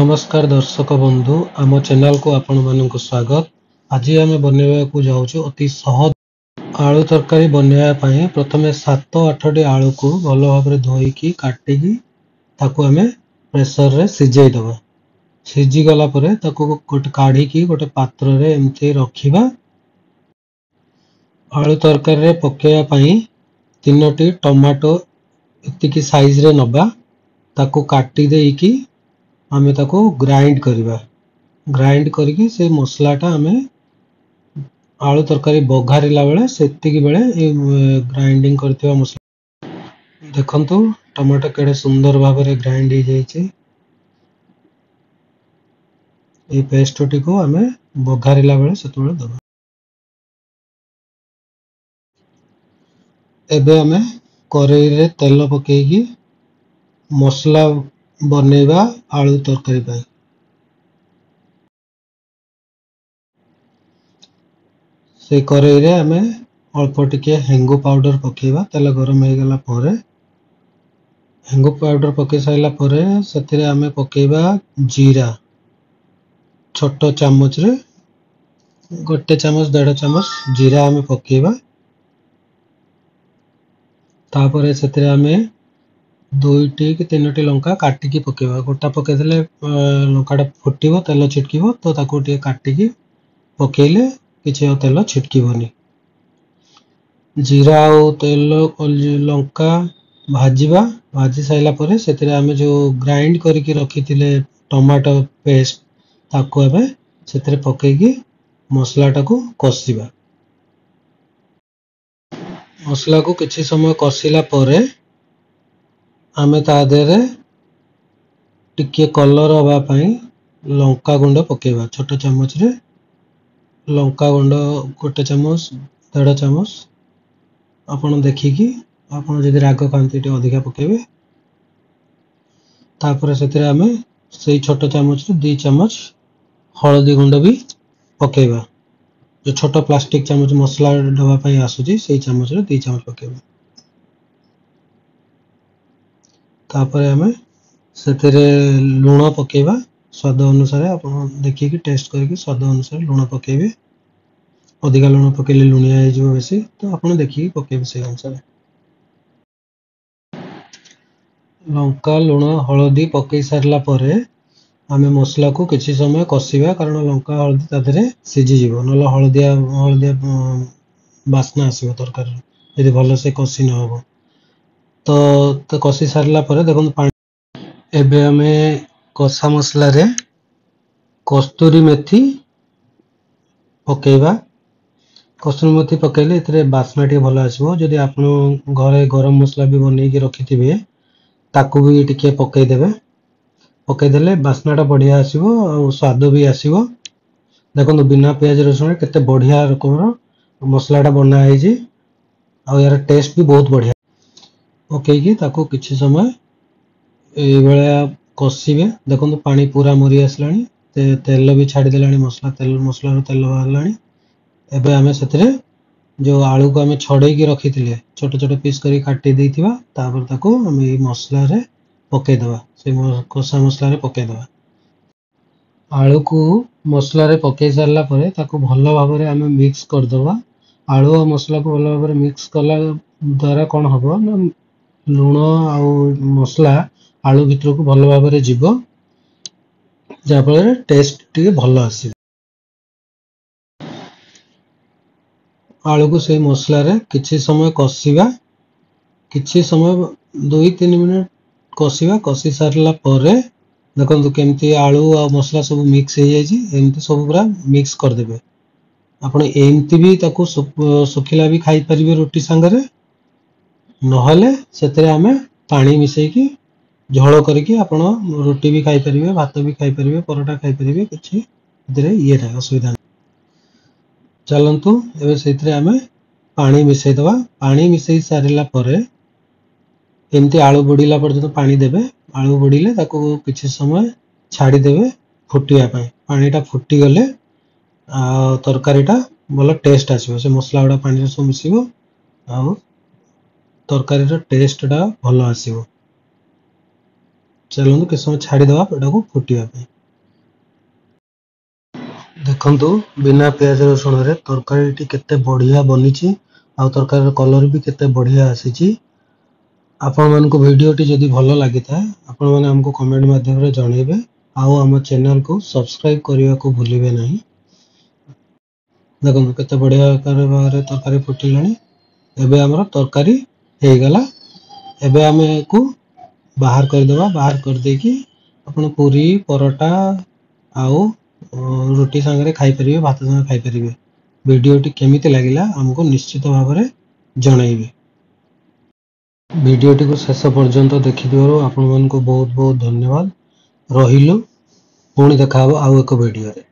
नमस्कार दर्शक बंधु आम चैनल को आपण मानक स्वागत। आज आम बनवाक जाऊँ अति सहज आलू तरकारी बनवाई। प्रथम 7-8 आलू को भल भाव धोईकी काटिकी ताकू आम प्रेसर रे सिझे दबा। सिझी गला परे ताकू गोटे काढ़ी गोटे पात्र रे एमती रखिबा। आलू तरकारी रे पकेया पई 3टी टमाटो इतिकी साइज रे नबा। ताकू काटी देईकी आमे ताको ग्राइंड करिबा। ग्राइंड करके से मसलाटा आमे आलू तरकारी बघारिला बेले सेतिकी बेले ए ग्राइंडिंग करथिबा मसला देखंतु टमाटो केडे सुंदर भाव रे ग्राइंड हो जायछि। ए पेस्ट टिको आमे बघारिला बेले सेतबेले दबा। एबे आमे करेई रे तेल पकेकी मसला बनेबा आलू तरकारी पाई। से करेई रे आमे अल्प टिके हेंगु पाउडर पकेबा। तेल गरम हो गला परे हेंगु पाउडर पके साइला परे सेतिरे आमे पकेबा जीरा छोटो चामच रे गोटे चामच 1.5 चामच जीरा आमे पकेबा। तापरे सेतिरे आमे 2टी कि 3टी लंका काटिकी पकेबा। गोटा पके देले लंकाटा फुटिबो तेल छिटकिबो तो ताको टिके काटिकी पकेइले किछि तेल छिटकिबोनी। जीरा और तेल लंका भाजीबा। भाजी साइला परे सेतिरे आमे जो ग्राइंड करके रखिथिले टमाटो पेस्ट ताको एबे सेतिरे पकेइकी मसलाटा को कसिबा। मसला को किछि समय कसिला परे आमे ता देरे टिके कलर हवा पई लंका गुंड पकेबा। छोटो चामच रे लंका गुंड गोटे चामच 1.5 चामच आपण देखिकी आपण जदि राग खांती टे अधिका पकेबे। तापरे सेतिरे आमे सेई छोटो चामच रे 2 चामच हळदी गुंड भी पकेबा। जो छोटो प्लास्टिक चामच मसला डबा पई आसुची सेई चामच रे 2 चामच पकेबा। तापरे आमे सेतिरे लूण पकेबा स्वाद अनुसार। आपण देखिकी टेस्ट करके स्वाद अनुसार लूण पकेबे। अधिका लूण पकेले लुणिया हो जिवो बेसी तो आपण देखिकी पकेबे से अनुसार। लंका लूण हळदी पकई सारला परे आमे मसला को किछि समय कसिबा कारण लंका हळदी तादरे सिझी जिवो नलो हळदिया बास्ना आसीबो तरकारी यदि भलो से कसी न होबो तो कसी सारला परे देखो पानी। एबे आमे कसा मसला रे कस्तूरी मेथी पकेबा। कस्तूरी मेथी पकेले इतरे बास्ना टे भलो आसीबो। जदि आपण घरे गरम मसला भी बनै के रखिथिबे ताकू भी टिके पकई देबे। पकई देले बास्नाटा बढ़िया आसीबो और स्वाद भी आसीबो। देखो बिना प्याज रसुण केते बढ़िया रकम मसलाटा बना है और यार टेस्ट भी बहुत बढ़िया। पकईकी ताकू किछि समय ए बेला कसिबे। देखो पानी पूरा मरी आसलानी तेल भी छाड़ी देलानी मसला रो तेल बाहरलानी। एबे आमे सेतिरे जो आलू को आमे छड़े की रखिथिले छोटे छोटे पीस करी काटी देइथिबा तापर ताको आमे ई मसला रे पके दबा। से कोसा मसला रे पके दबा। आलू को मसला रे पके सारला परे ताको भलो भाव रे आमे मिक्स कर दबा। आलू और मसला को भलो भाव रे मिक्स कला द्वारा कोन हबो ना लूण आ मसला आलू भितर को भलो भाव रे जिवो जा फल टेस्ट टिके भलो आसी। आलू को से मसला रे किछि समय कसिबा। किछि समय 2-3 मिनिट कसिबा। कसी सारला परे देखो केमती आलू आ मसला सब मिक्स हो जायछि एमती सब पूरा मिक्स कर देबे। आपण एमती भी ताको सुखिला भी खाई परिबे रोटी संगरे नहले सेतरे आमे पानी मिसई की झोल करके आपण रोटी भी खाई परिबे भात भी खाई परिबे परोटा खाई परिबे किछि इतरे ये ना असुविधा। चलंतु एबे सेतरे आमे पानी मिसई दबा। पानी मिसई सारिला परे एमती आलू बुड़ीला पर्यंत पानी देबे। आलू बुड़ीले ताको किछि समय छाड़ी देबे फुटिया पई। पानीटा फुटी गले तरकारीटा भलो टेस्ट आसीबो। से मसला गुडा पानी रे सब मिसिबो आ तरकारी रो टेस्टटा भलो आसीबो। चलंतु किछि समय छाड़ी दबा एटा को फुटिया पई। ଦେଖନ୍ତୁ ବିନା ପିଆଜ ରସୁଣରେ ତରକାରୀଟି କେତେ ବଢ଼ିଆ ବନିଛି ଆଉ ତରକାରୀର କଲର୍ ବି କେତେ ବଢ଼ିଆ ଆସିଛି। ଆପଣମାନଙ୍କୁ ଭିଡ଼ିଓଟି ଯଦି ଭଲ ଲାଗିଥାଏ ଆପଣମାନେ ଆମକୁ କମେଣ୍ଟ ମାଧ୍ୟମରେ ଜଣାଇବେ ଆଉ ଆମ ଚ୍ୟାନେଲକୁ ସବସ୍କ୍ରାଇବ୍ କରିବାକୁ ଭୁଲିବେ ନାହିଁ। ଦେଖନ୍ତୁ କେତେ ବଢ଼ିଆ ଭାବରେ ତରକାରୀ ଫୁଟିଲାଣି। ଏବେ ଆମର ତରକାରୀ ହେଇଗଲା। ଏବେ ଆମେ ୟାକୁ ବାହାର କରିଦେବା। ବାହାର କରିଦେଇକି ଆପଣ ପୁରୀ ପରଟା ଆଉ ରୁଟି ସାଙ୍ଗରେ ଖାଇପାରିବେ, ଭାତ ସାଙ୍ଗରେ ଖାଇପାରିବେ। ଭିଡ଼ିଓଟି କେମିତି ଲାଗିଲା ଆମକୁ ନିଶ୍ଚିତ ଭାବରେ ଜଣାଇବେ। ଭିଡ଼ିଓଟିକୁ ଶେଷ ପର୍ଯ୍ୟନ୍ତ ଦେଖିଥିବାରୁ ଆପଣମାନଙ୍କୁ ବହୁତ ବହୁତ ଧନ୍ୟବାଦ। ରହିଲୁ, ପୁଣି ଦେଖା ହେବ ଆଉ ଏକ ଭିଡ଼ିଓରେ।